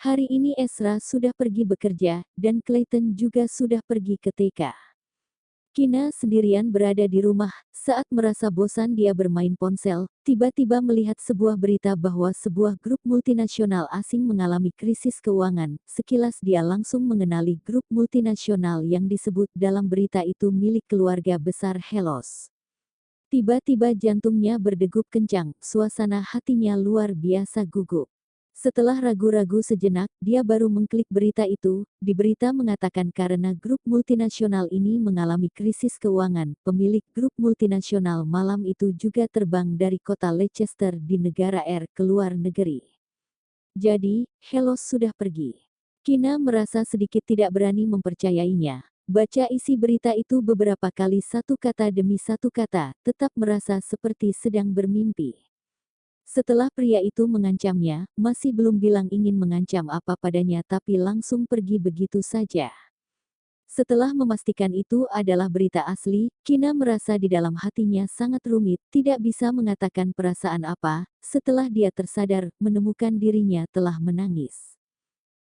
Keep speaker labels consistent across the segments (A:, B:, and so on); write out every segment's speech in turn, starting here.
A: Hari ini Ezra sudah pergi bekerja, dan Clayton juga sudah pergi ke TK. Kina sendirian berada di rumah, saat merasa bosan dia bermain ponsel, tiba-tiba melihat sebuah berita bahwa sebuah grup multinasional asing mengalami krisis keuangan. Sekilas dia langsung mengenali grup multinasional yang disebut dalam berita itu milik keluarga besar Hellos. Tiba-tiba jantungnya berdegup kencang, suasana hatinya luar biasa gugup. Setelah ragu-ragu sejenak, dia baru mengklik berita itu. Di berita mengatakan karena grup multinasional ini mengalami krisis keuangan, pemilik grup multinasional malam itu juga terbang dari kota Leicester di negara ke luar negeri. Jadi, Hellos sudah pergi. Kina merasa sedikit tidak berani mempercayainya. Baca isi berita itu beberapa kali satu kata demi satu kata, tetap merasa seperti sedang bermimpi. Setelah pria itu mengancamnya, masih belum bilang ingin mengancam apa padanya tapi langsung pergi begitu saja. Setelah memastikan itu adalah berita asli, Kina merasa di dalam hatinya sangat rumit, tidak bisa mengatakan perasaan apa. Setelah dia tersadar, menemukan dirinya telah menangis.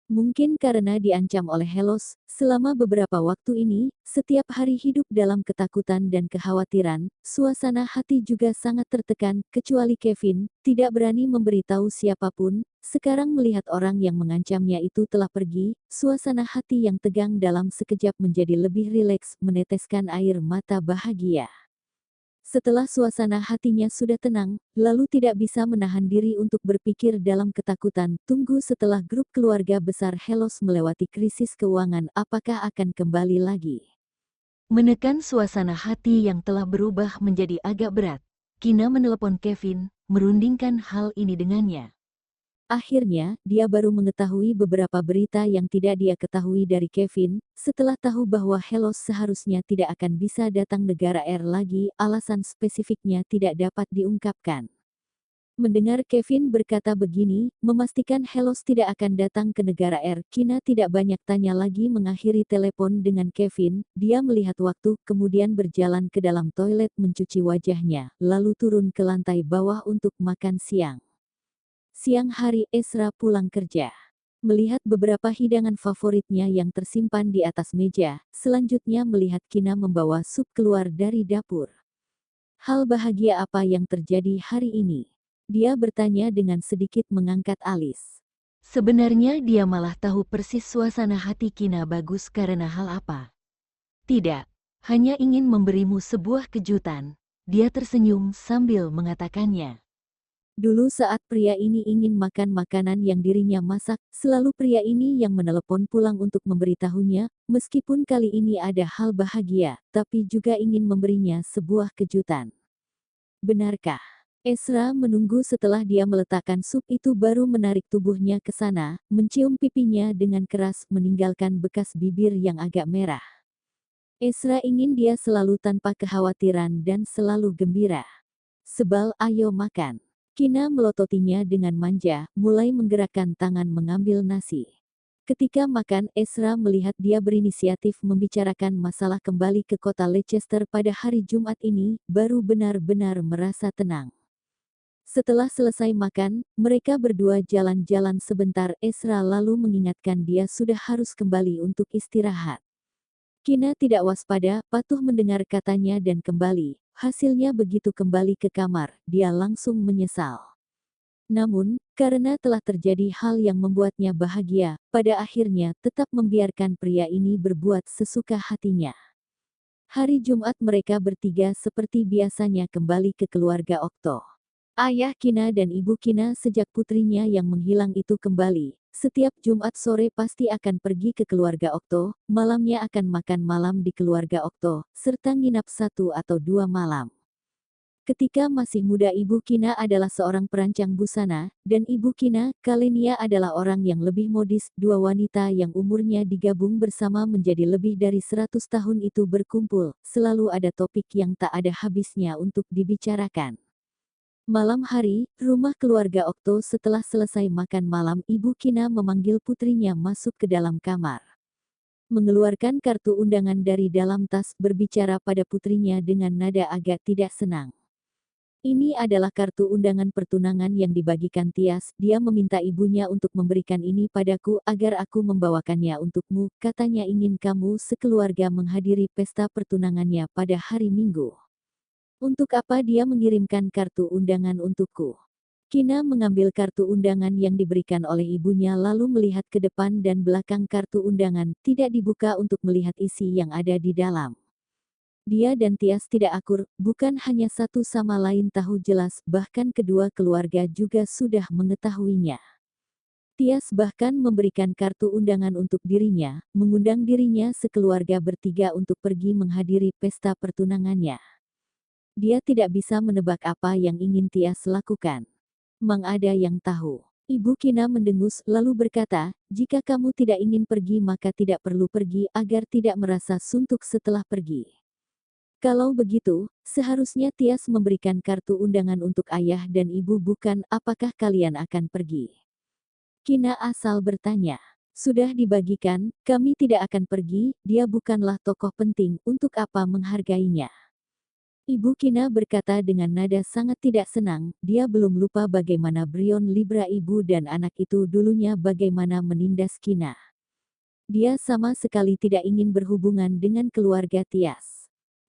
A: Mungkin karena diancam oleh Hellos, selama beberapa waktu ini, setiap hari hidup dalam ketakutan dan kekhawatiran, suasana hati juga sangat tertekan, kecuali Kevin, tidak berani memberitahu siapapun. Sekarang melihat orang yang mengancamnya itu telah pergi, suasana hati yang tegang dalam sekejap menjadi lebih rileks, meneteskan air mata bahagia. Setelah suasana hatinya sudah tenang, lalu tidak bisa menahan diri untuk berpikir dalam ketakutan. Tunggu setelah grup keluarga besar Hellos melewati krisis keuangan, apakah akan kembali lagi?
B: Menekan suasana hati yang telah berubah menjadi agak berat, Kina menelepon Kevin, merundingkan hal ini dengannya.
A: Akhirnya, dia baru mengetahui beberapa berita yang tidak dia ketahui dari Kevin. Setelah tahu bahwa Hellos seharusnya tidak akan bisa datang negara lagi, alasan spesifiknya tidak dapat diungkapkan. Mendengar Kevin berkata begini, memastikan Hellos tidak akan datang ke negara Kina tidak banyak tanya lagi mengakhiri telepon dengan Kevin. Dia melihat waktu, kemudian berjalan ke dalam toilet mencuci wajahnya, lalu turun ke lantai bawah untuk makan siang. Siang hari Ezra pulang kerja. Melihat beberapa hidangan favoritnya yang tersimpan di atas meja, selanjutnya melihat Kina membawa sup keluar dari dapur. Hal bahagia apa yang terjadi hari ini? Dia bertanya dengan sedikit mengangkat alis.
B: Sebenarnya dia malah tahu persis suasana hati Kina bagus karena hal apa. Tidak, hanya ingin memberimu sebuah kejutan. Dia tersenyum sambil mengatakannya.
A: Dulu saat pria ini ingin makan makanan yang dirinya masak, selalu pria ini yang menelepon pulang untuk memberitahunya, meskipun kali ini ada hal bahagia, tapi juga ingin memberinya sebuah kejutan. Benarkah? Ezra menunggu setelah dia meletakkan sup itu baru menarik tubuhnya ke sana, mencium pipinya dengan keras meninggalkan bekas bibir yang agak merah. Ezra ingin dia selalu tanpa kekhawatiran dan selalu gembira. Sebal, ayo makan. Kina melototinya dengan manja, mulai menggerakkan tangan mengambil nasi. Ketika makan, Ezra melihat dia berinisiatif membicarakan masalah kembali ke kota Leicester pada hari Jumat ini, baru benar-benar merasa tenang. Setelah selesai makan, mereka berdua jalan-jalan sebentar. Ezra lalu mengingatkan dia sudah harus kembali untuk istirahat. Kina tidak waspada, patuh mendengar katanya dan kembali. Hasilnya begitu kembali ke kamar, dia langsung menyesal. Namun, karena telah terjadi hal yang membuatnya bahagia, pada akhirnya tetap membiarkan pria ini berbuat sesuka hatinya. Hari Jumat mereka bertiga seperti biasanya kembali ke keluarga Okto. Ayah Kina dan ibu Kina sejak putrinya yang menghilang itu kembali. Setiap Jumat sore pasti akan pergi ke keluarga Okto, malamnya akan makan malam di keluarga Okto, serta nginap 1 atau 2 malam. Ketika masih muda ibu Kina adalah seorang perancang busana, dan ibu Kina, Kalenia adalah orang yang lebih modis. Dua wanita yang umurnya digabung bersama menjadi lebih dari 100 tahun itu berkumpul, selalu ada topik yang tak ada habisnya untuk dibicarakan. Malam hari, rumah keluarga Okto setelah selesai makan malam ibu Kina memanggil putrinya masuk ke dalam kamar. Mengeluarkan kartu undangan dari dalam tas berbicara pada putrinya dengan nada agak tidak senang. Ini adalah kartu undangan pertunangan yang dibagikan Tias. Dia meminta ibunya untuk memberikan ini padaku agar aku membawakannya untukmu. Katanya ingin kamu sekeluarga menghadiri pesta pertunangannya pada hari Minggu. Untuk apa dia mengirimkan kartu undangan untukku? Kina mengambil kartu undangan yang diberikan oleh ibunya lalu melihat ke depan dan belakang kartu undangan, tidak dibuka untuk melihat isi yang ada di dalam. Dia dan Tias tidak akur, bukan hanya satu sama lain tahu jelas, bahkan kedua keluarga juga sudah mengetahuinya. Tias bahkan memberikan kartu undangan untuk dirinya, mengundang dirinya sekeluarga bertiga untuk pergi menghadiri pesta pertunangannya. Dia tidak bisa menebak apa yang ingin Tias lakukan. Mang ada yang tahu. Ibu Kina mendengus lalu berkata, jika kamu tidak ingin pergi maka tidak perlu pergi agar tidak merasa suntuk setelah pergi. Kalau begitu, seharusnya Tias memberikan kartu undangan untuk ayah dan ibu bukan apakah kalian akan pergi? Kina asal bertanya. Sudah dibagikan, kami tidak akan pergi, dia bukanlah tokoh penting, untuk apa menghargainya? Ibu Kina berkata dengan nada sangat tidak senang, dia belum lupa bagaimana Brion Libra ibu dan anak itu dulunya bagaimana menindas Kina. Dia sama sekali tidak ingin berhubungan dengan keluarga Tias.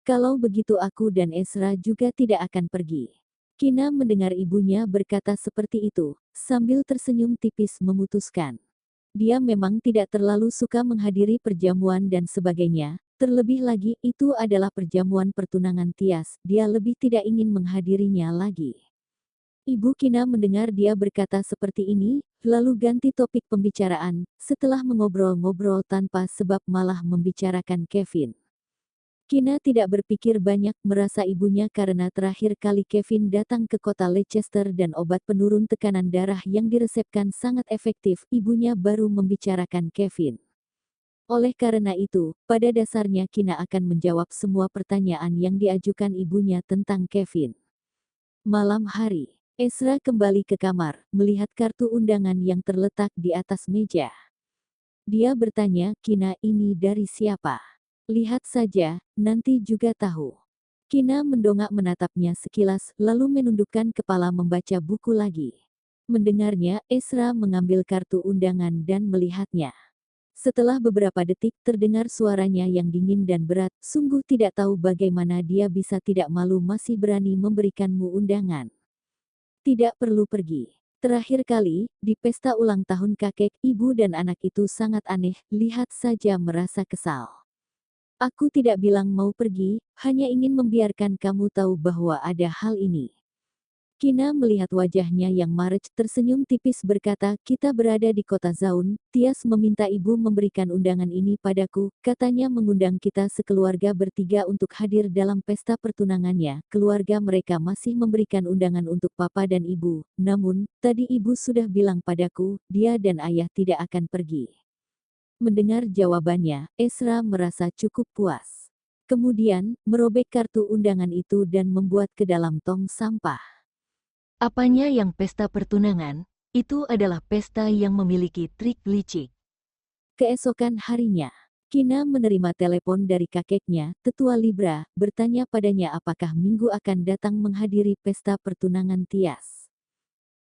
A: Kalau begitu aku dan Esra juga tidak akan pergi. Kina mendengar ibunya berkata seperti itu, sambil tersenyum tipis memutuskan. Dia memang tidak terlalu suka menghadiri perjamuan dan sebagainya, terlebih lagi itu adalah perjamuan pertunangan Tias, dia lebih tidak ingin menghadirinya lagi. Ibu Kina mendengar dia berkata seperti ini, lalu ganti topik pembicaraan, setelah mengobrol-ngobrol tanpa sebab malah membicarakan Kevin. Kina tidak berpikir banyak merasa ibunya karena terakhir kali Kevin datang ke kota Leicester dan obat penurun tekanan darah yang diresepkan sangat efektif, ibunya baru membicarakan Kevin. Oleh karena itu, pada dasarnya Kina akan menjawab semua pertanyaan yang diajukan ibunya tentang Kevin. Malam hari, Esra kembali ke kamar, melihat kartu undangan yang terletak di atas meja. Dia bertanya, Kina ini dari siapa? Lihat saja, nanti juga tahu. Kina mendongak menatapnya sekilas, lalu menundukkan kepala membaca buku lagi. Mendengarnya, Esra mengambil kartu undangan dan melihatnya. Setelah beberapa detik terdengar suaranya yang dingin dan berat, sungguh tidak tahu bagaimana dia bisa tidak malu masih berani memberikanmu undangan. Tidak perlu pergi. Terakhir kali, di pesta ulang tahun kakek, ibu dan anak itu sangat aneh, lihat saja merasa kesal. Aku tidak bilang mau pergi, hanya ingin membiarkan kamu tahu bahwa ada hal ini. Kina melihat wajahnya yang marah, tersenyum tipis berkata, kita berada di kota Zaun, Tias meminta ibu memberikan undangan ini padaku, katanya mengundang kita sekeluarga bertiga untuk hadir dalam pesta pertunangannya, keluarga mereka masih memberikan undangan untuk papa dan ibu, namun, tadi ibu sudah bilang padaku, dia dan ayah tidak akan pergi. Mendengar jawabannya, Esra merasa cukup puas. Kemudian, merobek kartu undangan itu dan membuat ke dalam tong sampah.
B: Apanya yang pesta pertunangan? Itu adalah pesta yang memiliki trik licik.
A: Keesokan harinya, Kina menerima telepon dari kakeknya, tetua Libra, bertanya padanya apakah Minggu akan datang menghadiri pesta pertunangan Tias.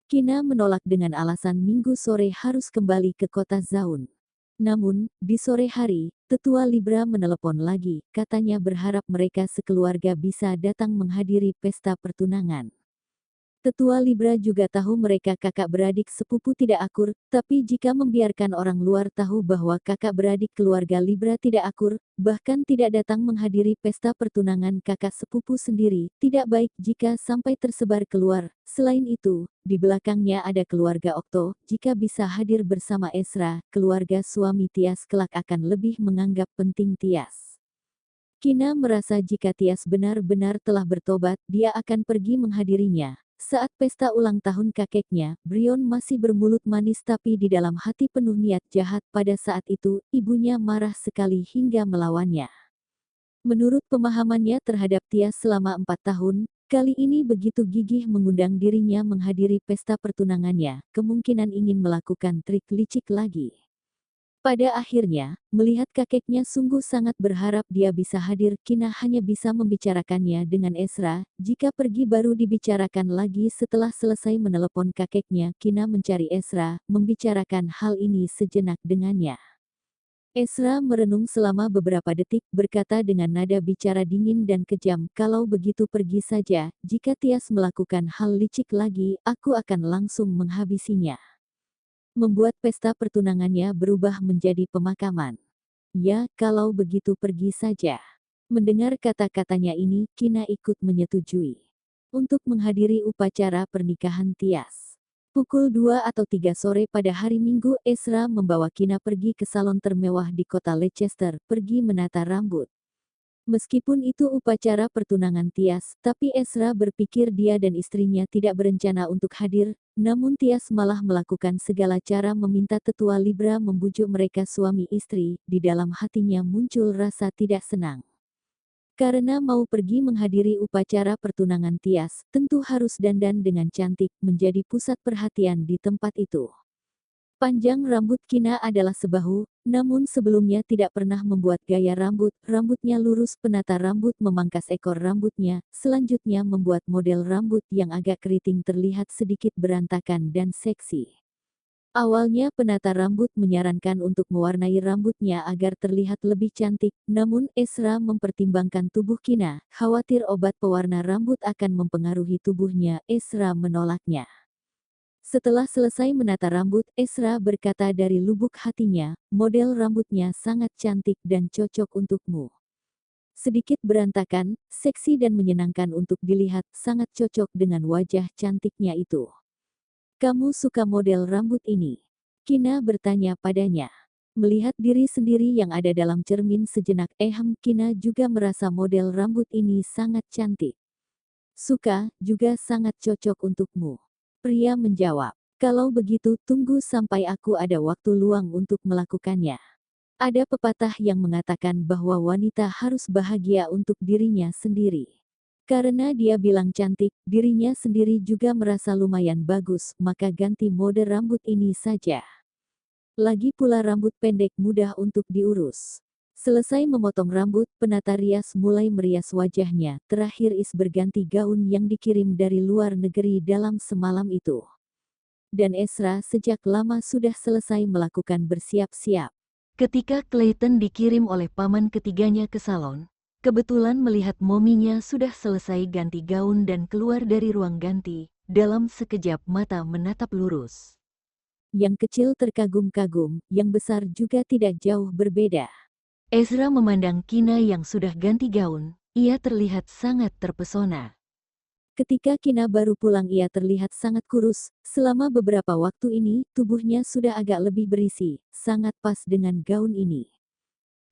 A: Kina menolak dengan alasan Minggu sore harus kembali ke kota Zaun. Namun, di sore hari, tetua Libra menelepon lagi, katanya berharap mereka sekeluarga bisa datang menghadiri pesta pertunangan. Tetua Libra juga tahu mereka kakak beradik sepupu tidak akur, tapi jika membiarkan orang luar tahu bahwa kakak beradik keluarga Libra tidak akur, bahkan tidak datang menghadiri pesta pertunangan kakak sepupu sendiri, tidak baik jika sampai tersebar keluar. Selain itu, di belakangnya ada keluarga Okto, jika bisa hadir bersama Esra, keluarga suami Tias kelak akan lebih menganggap penting Tias. Kina merasa jika Tias benar-benar telah bertobat, dia akan pergi menghadirinya. Saat pesta ulang tahun kakeknya, Brion masih bermulut manis tapi di dalam hati penuh niat jahat. Pada saat itu, ibunya marah sekali hingga melawannya. Menurut pemahamannya terhadap Tias selama 4 tahun, kali ini begitu gigih mengundang dirinya menghadiri pesta pertunangannya, kemungkinan ingin melakukan trik licik lagi. Pada akhirnya, melihat kakeknya sungguh sangat berharap dia bisa hadir, Kina hanya bisa membicarakannya dengan Esra. Jika pergi baru dibicarakan lagi setelah selesai menelepon kakeknya, Kina mencari Esra, membicarakan hal ini sejenak dengannya. Esra merenung selama beberapa detik, berkata dengan nada bicara dingin dan kejam, "Kalau begitu pergi saja, jika Tias melakukan hal licik lagi, aku akan langsung menghabisinya." Membuat pesta pertunangannya berubah menjadi pemakaman. "Ya, kalau begitu pergi saja." Mendengar kata-katanya ini, Kina ikut menyetujui untuk menghadiri upacara pernikahan Tias. Pukul 2 atau 3 sore pada hari Minggu, Esra membawa Kina pergi ke salon termewah di kota Leicester, pergi menata rambut. Meskipun itu upacara pertunangan Tias, tapi Esra berpikir dia dan istrinya tidak berencana untuk hadir, namun Tias malah melakukan segala cara meminta tetua Libra membujuk mereka suami istri, di dalam hatinya muncul rasa tidak senang. Karena mau pergi menghadiri upacara pertunangan Tias, tentu harus dandan dengan cantik, menjadi pusat perhatian di tempat itu. Panjang rambut Kina adalah sebahu, namun sebelumnya tidak pernah membuat gaya rambut, rambutnya lurus, penata rambut memangkas ekor rambutnya, selanjutnya membuat model rambut yang agak keriting terlihat sedikit berantakan dan seksi. Awalnya penata rambut menyarankan untuk mewarnai rambutnya agar terlihat lebih cantik, namun Esra mempertimbangkan tubuh Kina, khawatir obat pewarna rambut akan mempengaruhi tubuhnya, Esra menolaknya. Setelah selesai menata rambut, Esra berkata dari lubuk hatinya, "Model rambutnya sangat cantik dan cocok untukmu. Sedikit berantakan, seksi dan menyenangkan untuk dilihat, sangat cocok dengan wajah cantiknya itu. Kamu suka model rambut ini?" Kina bertanya padanya. Melihat diri sendiri yang ada dalam cermin sejenak, Kina juga merasa model rambut ini sangat cantik. "Suka, juga sangat cocok untukmu." Pria menjawab, "Kalau begitu tunggu sampai aku ada waktu luang untuk melakukannya." Ada pepatah yang mengatakan bahwa wanita harus bahagia untuk dirinya sendiri. Karena dia bilang cantik, dirinya sendiri juga merasa lumayan bagus, maka ganti mode rambut ini saja. Lagi pula rambut pendek mudah untuk diurus. Selesai memotong rambut, penata rias mulai merias wajahnya. Terakhir Is berganti gaun yang dikirim dari luar negeri dalam semalam itu. Dan Esra sejak lama sudah selesai melakukan bersiap-siap.
B: Ketika Clayton dikirim oleh paman ketiganya ke salon, kebetulan melihat mominya sudah selesai ganti gaun dan keluar dari ruang ganti, dalam sekejap mata menatap lurus.
A: Yang kecil terkagum-kagum, yang besar juga tidak jauh berbeda.
B: Ezra memandang Kina yang sudah ganti gaun, ia terlihat sangat terpesona.
A: Ketika Kina baru pulang ia terlihat sangat kurus, selama beberapa waktu ini tubuhnya sudah agak lebih berisi, sangat pas dengan gaun ini.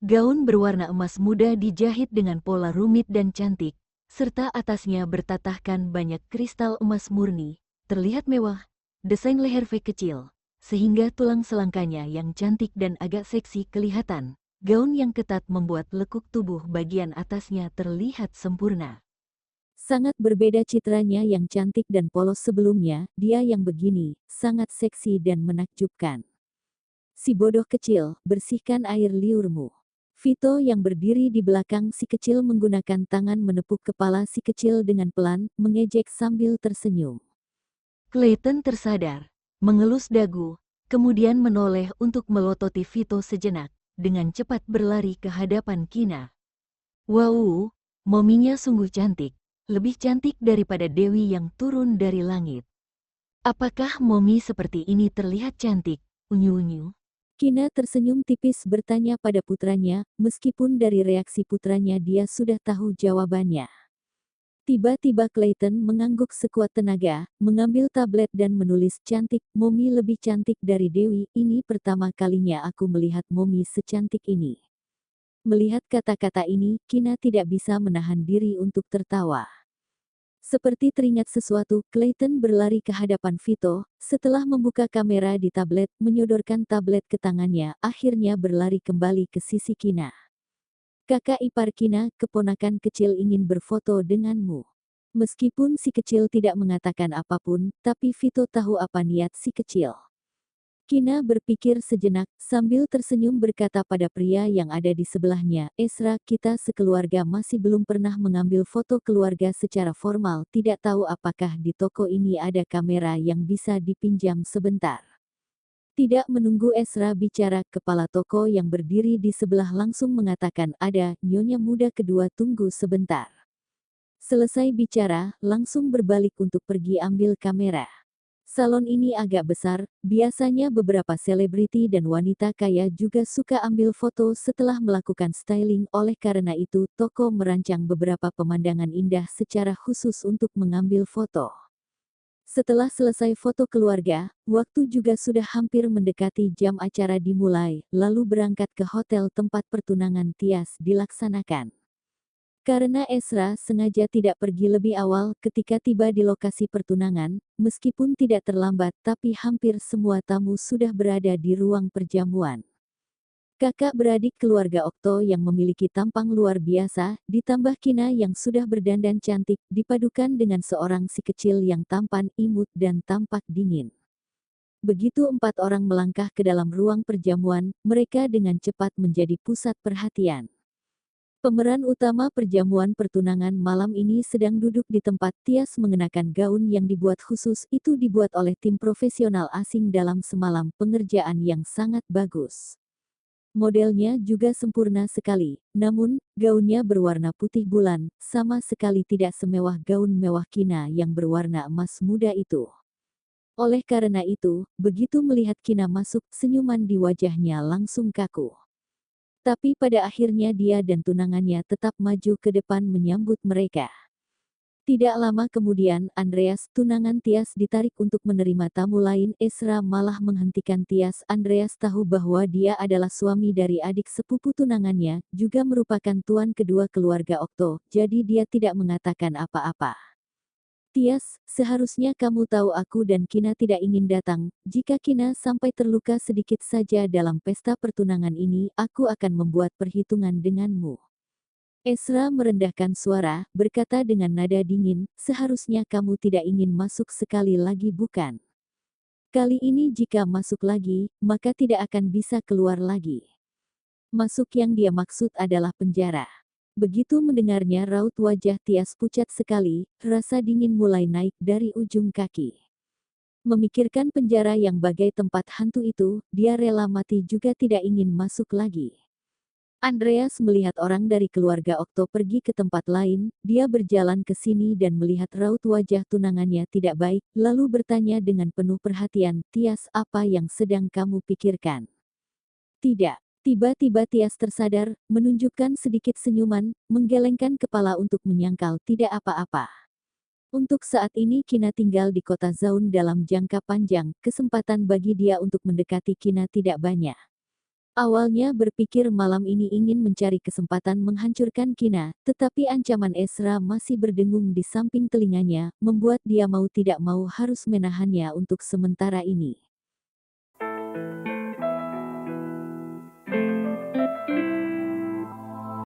B: Gaun berwarna emas muda dijahit dengan pola rumit dan cantik, serta atasnya bertatahkan banyak kristal emas murni, terlihat mewah, desain leher V kecil, sehingga tulang selangkanya yang cantik dan agak seksi kelihatan. Gaun yang ketat membuat lekuk tubuh bagian atasnya terlihat sempurna.
A: Sangat berbeda citranya yang cantik dan polos sebelumnya, dia yang begini, sangat seksi dan menakjubkan. "Si bodoh kecil, bersihkan air liurmu." Vito yang berdiri di belakang si kecil menggunakan tangan menepuk kepala si kecil dengan pelan, mengejek sambil tersenyum.
B: Clayton tersadar, mengelus dagu, kemudian menoleh untuk melototi Vito sejenak, dengan cepat berlari ke hadapan Kina. "Wow, mominya sungguh cantik, lebih cantik daripada Dewi yang turun dari langit. Apakah momi seperti ini terlihat cantik, unyu-unyu?"
A: Kina tersenyum tipis bertanya pada putranya, meskipun dari reaksi putranya dia sudah tahu jawabannya. Tiba-tiba Clayton mengangguk sekuat tenaga, mengambil tablet dan menulis, "Cantik, Momi lebih cantik dari Dewi, ini pertama kalinya aku melihat Momi secantik ini." Melihat kata-kata ini, Kina tidak bisa menahan diri untuk tertawa. Seperti teringat sesuatu, Clayton berlari ke hadapan Vito, setelah membuka kamera di tablet, menyodorkan tablet ke tangannya, akhirnya berlari kembali ke sisi Kina. "Kakak ipar Kina, keponakan kecil ingin berfoto denganmu." Meskipun si kecil tidak mengatakan apapun, tapi Vito tahu apa niat si kecil. Kina berpikir sejenak, sambil tersenyum berkata pada pria yang ada di sebelahnya, Ezra, kita sekeluarga masih belum pernah mengambil foto keluarga secara formal, tidak tahu apakah di toko ini ada kamera yang bisa dipinjam sebentar. Tidak menunggu Ezra bicara, kepala toko yang berdiri di sebelah langsung mengatakan, ada, nyonya muda kedua tunggu sebentar. Selesai bicara, langsung berbalik untuk pergi ambil kamera. Salon ini agak besar, biasanya beberapa selebriti dan wanita kaya juga suka ambil foto setelah melakukan styling, oleh karena itu toko merancang beberapa pemandangan indah secara khusus untuk mengambil foto. Setelah selesai foto keluarga, waktu juga sudah hampir mendekati jam acara dimulai, lalu berangkat ke hotel tempat pertunangan Tias dilaksanakan. Karena Ezra sengaja tidak pergi lebih awal ketika tiba di lokasi pertunangan, meskipun tidak terlambat tapi hampir semua tamu sudah berada di ruang perjamuan. Kakak beradik keluarga Okto yang memiliki tampang luar biasa, ditambah Kina yang sudah berdandan cantik, dipadukan dengan seorang si kecil yang tampan, imut dan tampak dingin. Begitu 4 orang melangkah ke dalam ruang perjamuan, mereka dengan cepat menjadi pusat perhatian. Pemeran utama perjamuan pertunangan malam ini sedang duduk di tempat. Tias mengenakan gaun yang dibuat khusus, itu dibuat oleh tim profesional asing dalam semalam pengerjaan yang sangat bagus. Modelnya juga sempurna sekali, namun, gaunnya berwarna putih bulan, sama sekali tidak semewah gaun mewah Kina yang berwarna emas muda itu. Oleh karena itu, begitu melihat Kina masuk, senyuman di wajahnya langsung kaku. Tapi pada akhirnya dia dan tunangannya tetap maju ke depan menyambut mereka. Tidak lama kemudian, Andreas, tunangan Tias ditarik untuk menerima tamu lain. Ezra malah menghentikan Tias. Andreas tahu bahwa dia adalah suami dari adik sepupu tunangannya, juga merupakan tuan kedua keluarga Okto, jadi dia tidak mengatakan apa-apa. Tias, seharusnya kamu tahu aku dan Kina tidak ingin datang. Jika Kina sampai terluka sedikit saja dalam pesta pertunangan ini, aku akan membuat perhitungan denganmu. Ezra merendahkan suara, berkata dengan nada dingin, seharusnya kamu tidak ingin masuk sekali lagi bukan? Kali ini jika masuk lagi, maka tidak akan bisa keluar lagi. Masuk yang dia maksud adalah penjara. Begitu mendengarnya raut wajah Tias pucat sekali, rasa dingin mulai naik dari ujung kaki. Memikirkan penjara yang bagai tempat hantu itu, dia rela mati juga tidak ingin masuk lagi. Andreas melihat orang dari keluarga Okto pergi ke tempat lain, dia berjalan ke sini dan melihat raut wajah tunangannya tidak baik, lalu bertanya dengan penuh perhatian, Tias, apa yang sedang kamu pikirkan? Tidak. Tiba-tiba Tias tersadar, menunjukkan sedikit senyuman, menggelengkan kepala untuk menyangkal tidak apa-apa. Untuk saat ini Kina tinggal di kota Zaun dalam jangka panjang, kesempatan bagi dia untuk mendekati Kina tidak banyak. Awalnya berpikir malam ini ingin mencari kesempatan menghancurkan Kina, tetapi ancaman Ezra masih berdengung di samping telinganya, membuat dia mau tidak mau harus menahannya untuk sementara ini.